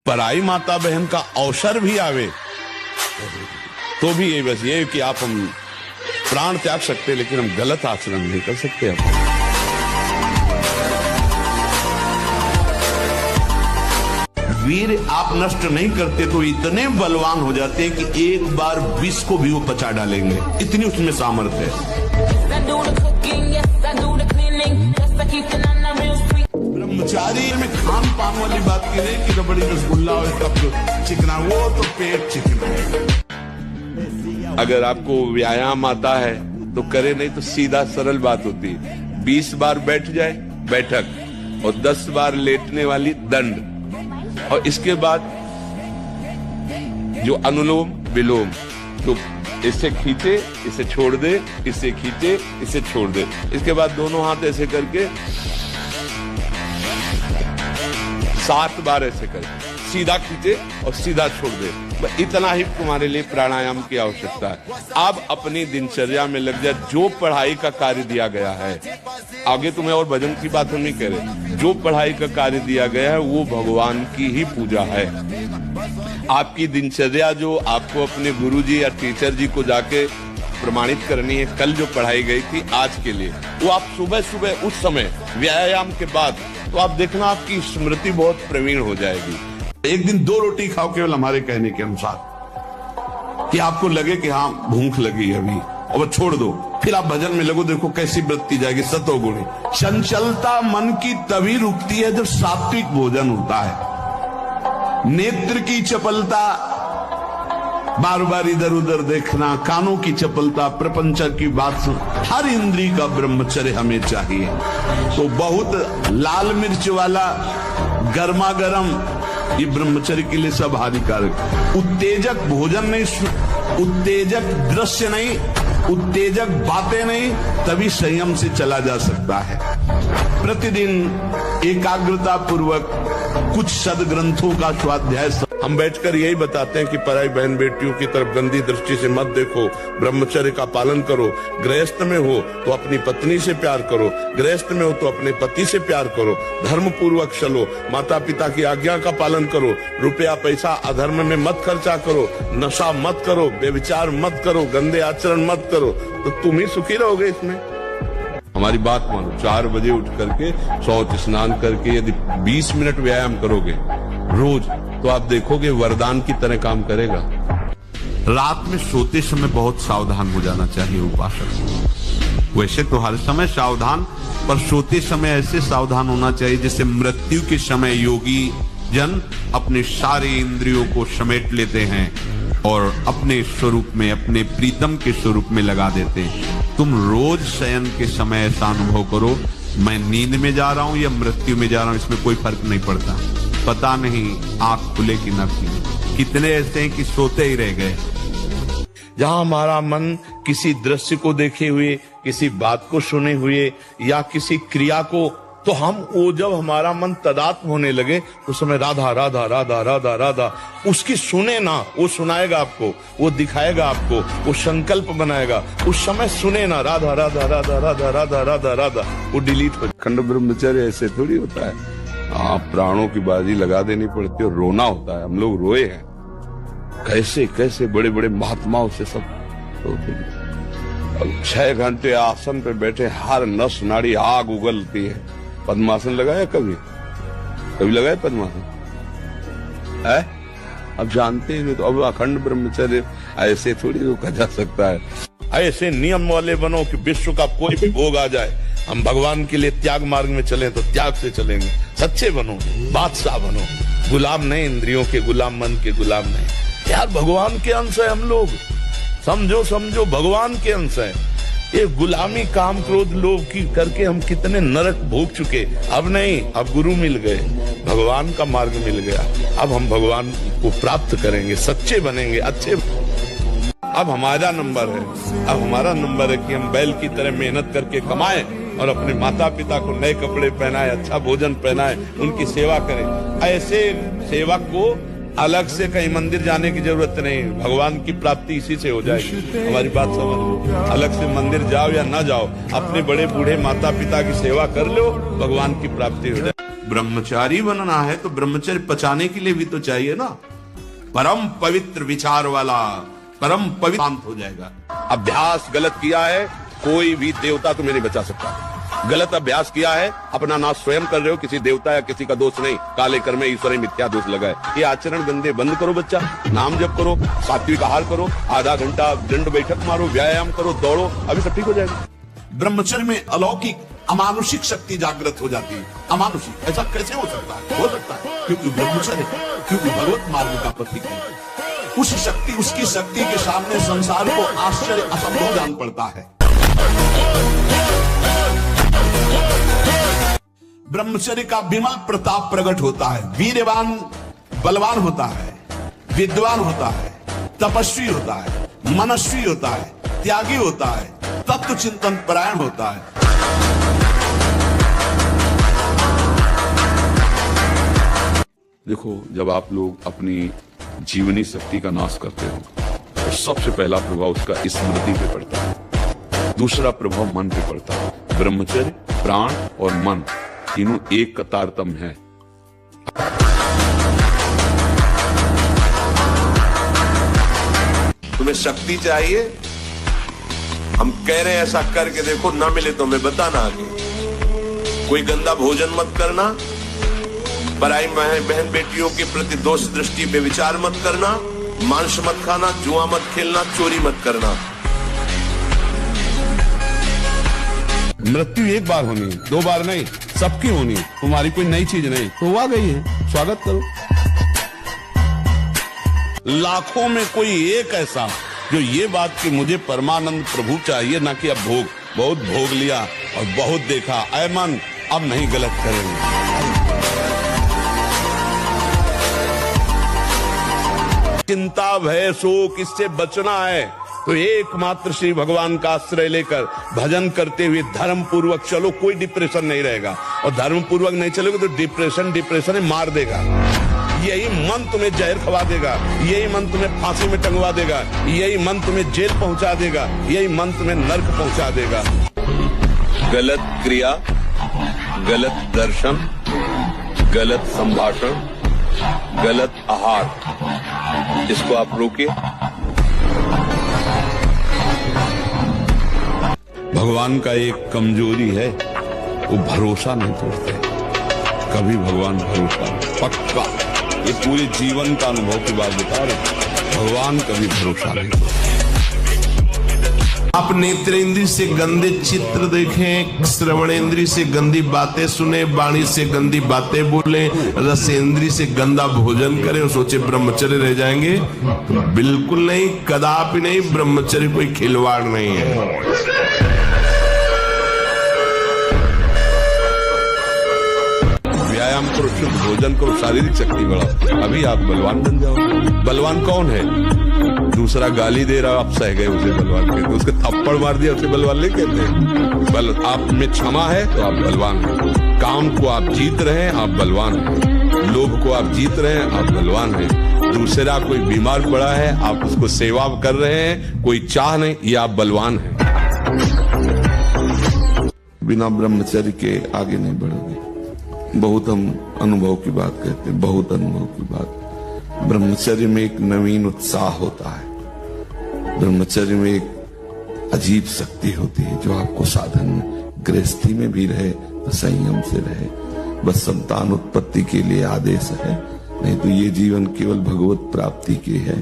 पराई माता बहन का अवसर भी आवे तो भी ये बस ये कि आप हम प्राण त्याग सकते लेकिन हम गलत आचरण नहीं कर सकते। हम वीर आप नष्ट नहीं करते तो इतने बलवान हो जाते हैं कि एक बार विष को भी वो पचा डालेंगे, इतनी उसमें सामर्थ्य है। ब्रह्मचारी में खान पान वाली बात की नहीं कि रबड़ी रसगुल्ला और तब चिकना, वो तो पेट चिकना है। अगर आपको व्यायाम आता है तो करे, नहीं तो सीधा सरल बात होती है। 20 बार बैठ जाए बैठक और 10 बार लेटने वाली दंड, और इसके बाद जो अनुलोम विलोम, तो इसे खींचे इसे छोड़ दे, इसे खींचे इसे छोड़ दे, इसके बाद दोनों हाथ ऐसे करके 7 बार ऐसे करे, सीधा खींचे और सीधा छोड़ दे। इतना ही तुम्हारे लिए प्राणायाम की आवश्यकता है। आप अपनी दिनचर्या में लग जाए। जो पढ़ाई का कार्य दिया गया है, आगे तुम्हें और भजन की बात हम नहीं कह रहे, जो पढ़ाई का कार्य दिया गया है वो भगवान की ही पूजा है। आपकी दिनचर्या जो आपको अपने गुरुजी या टीचर जी को जाके प्रमाणित करनी है, कल जो पढ़ाई गई थी आज के लिए, वो आप सुबह सुबह उस समय व्यायाम के बाद, तो आप देखना आपकी स्मृति बहुत प्रवीण हो जाएगी। एक दिन 2 रोटी खाओ केवल हमारे कहने के अनुसार, कि आपको लगे कि हाँ भूख लगी अभी, और छोड़ दो, फिर आप भजन में लगो, देखो कैसी वृत्ति जाएगी सतोगुणी। चंचलता मन की तभी रुकती है जब सात्विक भोजन होता है। नेत्र की चपलता, बार बार इधर उधर देखना, कानों की चपलता, प्रपंच की बात सुन, हर इंद्री का ब्रह्मचर्य हमें चाहिए। तो बहुत लाल मिर्च वाला गर्मा गर्म ये ब्रह्मचर्य के लिए सब हानिकारक। उत्तेजक भोजन नहीं, उत्तेजक दृश्य नहीं, उत्तेजक बातें नहीं, तभी संयम से चला जा सकता है। प्रतिदिन एकाग्रता पूर्वक कुछ सदग्रंथों का स्वाध्याय हम बैठकर यही बताते हैं कि पराई बहन बेटियों की तरफ गंदी दृष्टि से मत देखो, ब्रह्मचर्य का पालन करो। गृहस्थ में हो तो अपनी पत्नी से प्यार करो, गृहस्थ में हो तो अपने पति से प्यार करो, धर्म पूर्वक चलो, माता पिता की आज्ञा का पालन करो, रुपया पैसा अधर्म में मत खर्चा करो, नशा मत करो, व्यभिचार मत करो, गंदे आचरण मत करो, तो तुम ही सुखी रहोगे इसमें। हमारी बात मानो, 4 बजे उठ करके शौच स्नान करके यदि 20 मिनट व्यायाम करोगे रोज, तो आप देखोगे वरदान की तरह काम करेगा। रात में सोते समय बहुत सावधान हो जाना चाहिए उपासक। वैसे तो हर समय सावधान, पर सोते समय ऐसे सावधान होना चाहिए जैसे मृत्यु के समय योगी जन अपने सारे इंद्रियों को समेट लेते हैं और अपने स्वरूप में, अपने प्रीतम के स्वरूप में लगा देते हैं। तुम रोज शयन के समय ऐसा अनुभव करो, मैं नींद में जा रहा हूं या मृत्यु में जा रहा हूं, इसमें कोई फर्क नहीं पड़ता। पता नहीं आंख खुले कि न खुले। कितने ऐसे हैं कि सोते ही रह गए। जहां हमारा मन किसी दृश्य को देखे हुए, किसी बात को सुने हुए या किसी क्रिया को, तो हम वो जब हमारा मन तदात्म होने लगे उस समय राधा राधा राधा राधा राधा, उसकी सुने ना, वो सुनाएगा आपको, वो दिखाएगा आपको, वो संकल्प बनाएगा, उस समय सुने ना राधा राधा राधा राधा राधा राधा राधा, वो डिलीट हो। खंड ब्रह्मचर्य ऐसे थोड़ी होता है, आप प्राणों की बाजी लगा देनी पड़ती है, रोना होता है। हम लोग रोए हैं, कैसे कैसे बड़े बड़े महात्माओं से सब रोते हैं। 6 घंटे आसन पे बैठे, हर नस नाड़ी आग उगलती है। पद्मासन लगाया कभी? कभी लगाया पद्मासन? है? अब जानते हैं तो। अब अखंड ब्रह्मचर्य ऐसे थोड़ी रोका जा सकता है। ऐसे नियम वाले बनो कि विश्व का कोई भी भोग आ जाए, हम भगवान के लिए त्याग मार्ग में चलें तो त्याग से चलेंगे। सच्चे बनो, बादशाह बनो, गुलाम नहीं, इंद्रियों के गुलाम, मन के गुलाम नहीं। यार भगवान के अंश है हम लोग, समझो समझो, भगवान के अंश है। ये गुलामी काम क्रोध लोभ की करके हम कितने नरक भोग चुके। अब नहीं, अब गुरु मिल गए, भगवान का मार्ग मिल गया, अब हम भगवान को प्राप्त करेंगे, सच्चे बनेंगे, अच्छे। अब हमारा नंबर है, अब हमारा नंबर है कि हम बैल की तरह मेहनत करके कमाएं और अपने माता पिता को नए कपड़े पहनाएं, अच्छा भोजन पहनाएं, उनकी सेवा करें। ऐसे सेवक को अलग से कहीं मंदिर जाने की जरूरत नहीं, भगवान की प्राप्ति इसी से हो जाएगी। हमारी बात समझ लो, अलग से मंदिर जाओ या ना जाओ, अपने बड़े बूढ़े माता पिता की सेवा कर लो, भगवान की प्राप्ति हो जाए। ब्रह्मचारी बनना है तो ब्रह्मचर्य पचाने के लिए भी तो चाहिए ना। परम पवित्र विचार वाला, परम पवित्र शांत हो जाएगा। अभ्यास गलत किया है, कोई भी देवता तुम्हें नहीं बचा सकता। गलत अभ्यास किया है, अपना नाश स्वयं कर रहे हो, किसी देवता या किसी का दोष नहीं। काले कर्म में ईश्वर मिथ्या दोष लगाए। ये आचरण गंदे बंद करो बच्चा, नाम जप करो, सात्विक आहार करो, आधा घंटा दंड बैठक मारो, व्यायाम करो, दौड़ो, अभी सब ठीक हो जाएगा। ब्रह्मचर्य में अलौकिक अमानुषिक शक्ति जागृत हो जाती है। अमानुषिक ऐसा कैसे हो सकता है? हो सकता है क्योंकि ब्रह्मचर्य, क्योंकि भगवत मार्ग का प्रतीक है। उस शक्ति, उसकी शक्ति के सामने संसार को आश्चर्य असंभव जान पड़ता है। ब्रह्मचर्य का विमल प्रताप प्रकट होता है। वीरवान बलवान होता है, विद्वान होता है, तपस्वी होता है, मनस्वी होता है, त्यागी होता है, तत्व चिंतन परायण होता है। देखो, जब आप लोग अपनी जीवनी शक्ति का नाश करते हो तो सबसे पहला प्रभाव उसका स्मृति पे पड़ता है, दूसरा प्रभाव मन पे पड़ता है। ब्रह्मचर्य, प्राण और मन तीनों एक का तारतम्य है। तुम्हें शक्ति चाहिए, हम कह रहे हैं ऐसा करके देखो, ना मिले तो हमें बताना आगे। कोई गंदा भोजन मत करना, पराई बहन बेटियों के प्रति दोष दृष्टि पे विचार मत करना, मांस मत खाना, जुआ मत खेलना, चोरी मत करना। मृत्यु एक बार होनी है, दो बार नहीं, सबकी होनी है। तुम्हारी कोई नई चीज नहीं, तो आ गई है, स्वागत करो। लाखों में कोई एक ऐसा जो ये बात कि मुझे परमानंद प्रभु चाहिए, ना कि अब भोग, बहुत भोग लिया और बहुत देखा, ऐ मन अब नहीं गलत करेंगे। चिंता भय शोक इससे बचना है तो एकमात्र श्री भगवान का आश्रय लेकर भजन करते हुए धर्म पूर्वक चलो, कोई डिप्रेशन नहीं रहेगा। और धर्म पूर्वक नहीं चलोगे तो डिप्रेशन मार देगा। यही मन तुम्हें जहर खवा देगा, यही मन तुम्हें फांसी में टंगवा देगा, यही मन तुम्हें जेल पहुंचा देगा, यही मन तुम्हें नर्क पहुंचा देगा। गलत क्रिया, गलत दर्शन, गलत संभाषण, गलत आहार, इसको आप रोकिए। भगवान का एक कमजोरी है, वो भरोसा नहीं तोड़ते कभी। भगवान भरोसा पक्का, ये पूरे जीवन का अनुभव की बात बता रहे, भगवान कभी भरोसा नहीं तोड़ते। आप नेत्रेंद्री से गंदे चित्र देखें, श्रवणेंद्री से गंदी बातें सुने, वाणी से गंदी बातें बोले, रसेंद्री से गंदा भोजन करें और सोचे ब्रह्मचर्य रह जाएंगे, तो बिल्कुल नहीं, कदापि नहीं। ब्रह्मचर्य कोई खिलवाड़ नहीं है। व्यायाम करो, शुद्ध भोजन करो, शारीरिक शक्ति बढ़ाओ, अभी आप बलवान बन जाओ। बलवान कौन है? दूसरा गाली दे रहा, आप सह गए उसे बलवान कहते, उसके थप्पड़ मार दिया उसे बलवान नहीं कहते। बल आप में क्षमा है तो आप बलवान हैं। काम को आप जीत रहे हैं, आप बलवान हैं। लोभ को आप जीत रहे हैं, आप बलवान हैं। दूसरा कोई बीमार पड़ा है, आप उसको सेवा कर रहे हैं, कोई चाह नहीं, ये आप बलवान हैं। बिना ब्रह्मचर्य के आगे नहीं बढ़ोगे। बहुत हम अनुभव की बात कहते हैं, बहुत अनुभव की बात। ब्रह्मचर्य में एक नवीन उत्साह होता है, ब्रह्मचर्य में एक अजीब शक्ति होती है जो आपको साधन में, गृहस्थी में भी रहे तो संयम से रहे। बस संतान उत्पत्ति के लिए आदेश है, नहीं तो ये जीवन केवल भगवत प्राप्ति के है।